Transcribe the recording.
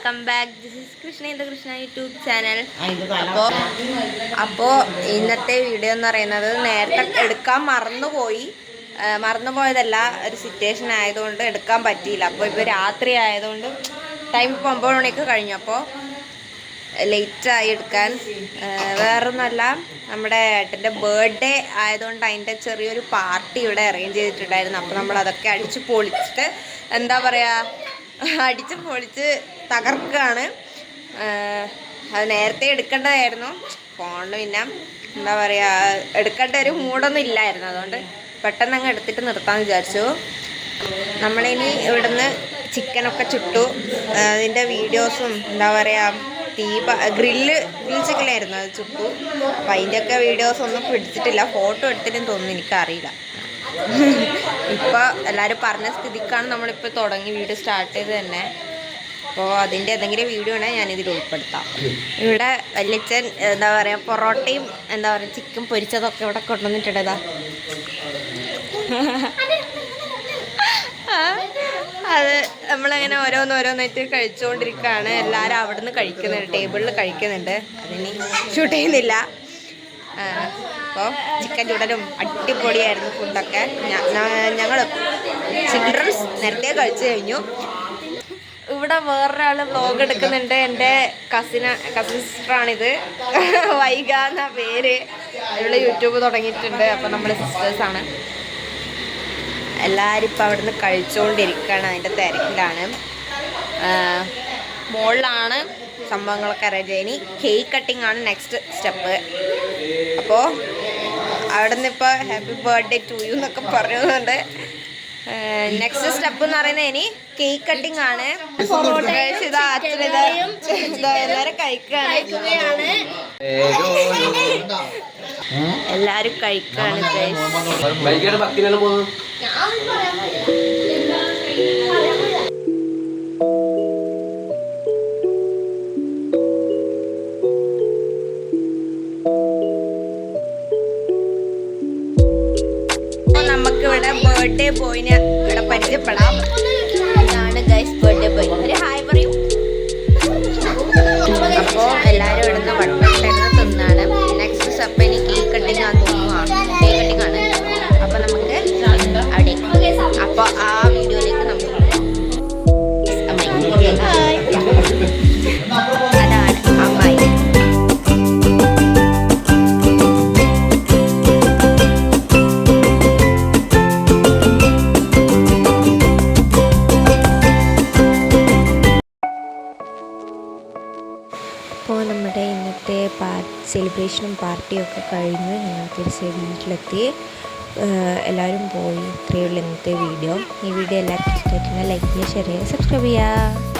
Welcome back. This is Krishna YouTube channel. അപ്പോൾ ഇന്നത്തെ video എന്ന് പറയുന്നത് നേരത്തെ എടുക്കാൻ മറന്നുപോയതല്ല, ഒരു സിറ്റുവേഷൻ ആയതുകൊണ്ട് എടുക്കാൻ പറ്റിയില്ല. അപ്പോൾ ഇപ്പോൾ രാത്രി ആയതുകൊണ്ട് ടൈം ഇപ്പോൾ 9 മണിക്ക് കഴിഞ്ഞു. അപ്പോൾ ലേറ്റായി എടുക്കാൻ. വേറൊന്നുമല്ല, നമ്മുടെ ഏട്ടൻ്റെ ബർത്ത്ഡേ ആയതുകൊണ്ട് അതിൻ്റെ ചെറിയൊരു പാർട്ടി ഇവിടെ അറേഞ്ച് ചെയ്തിട്ടുണ്ടായിരുന്നു. അപ്പോൾ നമ്മളതൊക്കെ അടിച്ച് പൊളിച്ചിട്ട് എന്താ പറയുക, അടിച്ച് പൊളിച്ച് തകർക്കുകയാണ്. അത് നേരത്തെ എടുക്കേണ്ടതായിരുന്നു. ഫോണിൽ പിന്നെ എന്താ പറയുക, എടുക്കേണ്ട ഒരു മൂഡൊന്നും ഇല്ലായിരുന്നു. അതുകൊണ്ട് പെട്ടെന്ന് അങ്ങ് എടുത്തിട്ട് നിർത്താമെന്ന് വിചാരിച്ചു. നമ്മളിനി ഇവിടുന്ന് ചിക്കനൊക്കെ ചുട്ടു. അതിൻ്റെ വീഡിയോസും എന്താ പറയുക, ഗ്രിൽ ചിക്കനായിരുന്നു, അത് ചുട്ടു. അപ്പം അതിൻ്റെയൊക്കെ വീഡിയോസ് ഒന്നും പിടിച്ചിട്ടില്ല. ഫോട്ടോ എടുത്തിട്ടും തോന്നുന്നു, എനിക്കറിയില്ല. ഇപ്പോൾ എല്ലാവരും പറഞ്ഞ സ്ഥിതിക്കാണ് നമ്മളിപ്പോൾ വീഡിയോ സ്റ്റാർട്ട് ചെയ്ത് തന്നെ. അപ്പോൾ അതിൻ്റെ ഏതെങ്കിലും വീഡിയോ ഉണ്ടെങ്കിൽ ഞാനിതിൽ ഉൾപ്പെടുത്താം. ഇവിടെ വല്യച്ഛൻ എന്താ പറയുക, പൊറോട്ടയും എന്താ പറയുക ചിക്കൻ പൊരിച്ചതൊക്കെ ഇവിടെ കൊണ്ടുവന്നിട്ടുണ്ടതാ. അത് നമ്മളങ്ങനെ ഓരോന്നായിട്ട് കഴിച്ചുകൊണ്ടിരിക്കുകയാണ്. എല്ലാവരും അവിടെ നിന്ന് കഴിക്കുന്നുണ്ട്, ടേബിളിൽ കഴിക്കുന്നുണ്ട്. അതിനി ഷൂട്ട് ചെയ്യുന്നില്ല. അപ്പോൾ ചിക്കൻ ചൂടലും അടിപൊളിയായിരുന്നു ഫുഡൊക്കെ. ഞങ്ങൾ ചിൽഡ്രൻസ് നേരത്തെ കഴിച്ചു കഴിഞ്ഞു. ഇവിടെ വേറൊരാൾ വ്ലോഗ് എടുക്കുന്നുണ്ട്. എൻ്റെ കസിൻ സിസ്റ്ററാണിത്, വൈഗ എന്ന പേര്. ഇവിടെ യൂട്യൂബ് തുടങ്ങിയിട്ടുണ്ട്. അപ്പോൾ നമ്മുടെ സിസ്റ്റേഴ്സാണ്. എല്ലാവരും ഇപ്പോൾ അവിടെ നിന്ന് കഴിച്ചുകൊണ്ടിരിക്കുകയാണ്, അതിൻ്റെ തിരക്കിലാണ്. മുകളിലാണ് സംഭവങ്ങളൊക്കെ അറേഞ്ച് ചെയ്യും. കേക്ക് കട്ടിംഗ് ആണ് നെക്സ്റ്റ് സ്റ്റെപ്പ്. അപ്പോൾ അവിടെ നിന്ന് ഇപ്പോൾ ഹാപ്പി ബർത്ത്ഡേ ടു യു എന്നൊക്കെ പറയുന്നുണ്ട്. നെക്സ്റ്റ് സ്റ്റെപ്പ് എന്ന് പറയുന്നത് ഇനി കേക്ക് കട്ടിംഗ് ആണ്. എല്ലാവരും കഴിക്കുകയാണ്, എല്ലാവരും കഴിക്കുകയാണ്. നമുക്കിവിടെ ബർത്ത്ഡേ ബോയിനെ ഇവിടെ പരിചയപ്പെടാം. ഇതാണ് ഗൈസ് ബർത്ത്ഡേ ബോയ്. ഒരു ഹായ് പറയൂ. അപ്പോൾ എല്ലാവരും ഇവിടെ നിന്ന് വട്ടമിട്ടിരുന്ന് തിന്നാണ്. നെക്സ്റ്റ് സ്റ്റെപ്പ് ഇനി കേക്ക് കട്ടിങ് ആണ് തോന്നുന്നു. കേക്ക് കട്ടിങ് ആണ്. അപ്പോൾ നമുക്ക് അവിടെ, അപ്പോൾ ആ വീഡിയോയിലേക്ക് നമുക്ക് അതാണ് അമ്മായി. അപ്പോൾ നമ്മുടെ ഇന്നത്തെ സെലിബ്രേഷനും പാർട്ടിയും ഒക്കെ കഴിഞ്ഞ് ഞങ്ങൾ തിരിച്ച് വീട്ടിലെത്തി. എല്ലാവരും പോയി. ഇത്രയേ ഉള്ളൂ ഇന്നത്തെ വീഡിയോ. ഈ വീഡിയോ എല്ലാവർക്കും ഇഷ്ടമായിട്ടുണ്ടെങ്കിൽ ലൈക്ക് ചെയ്യുക, ഷെയർ ചെയ്യുക, സബ്സ്ക്രൈബ് ചെയ്യുക.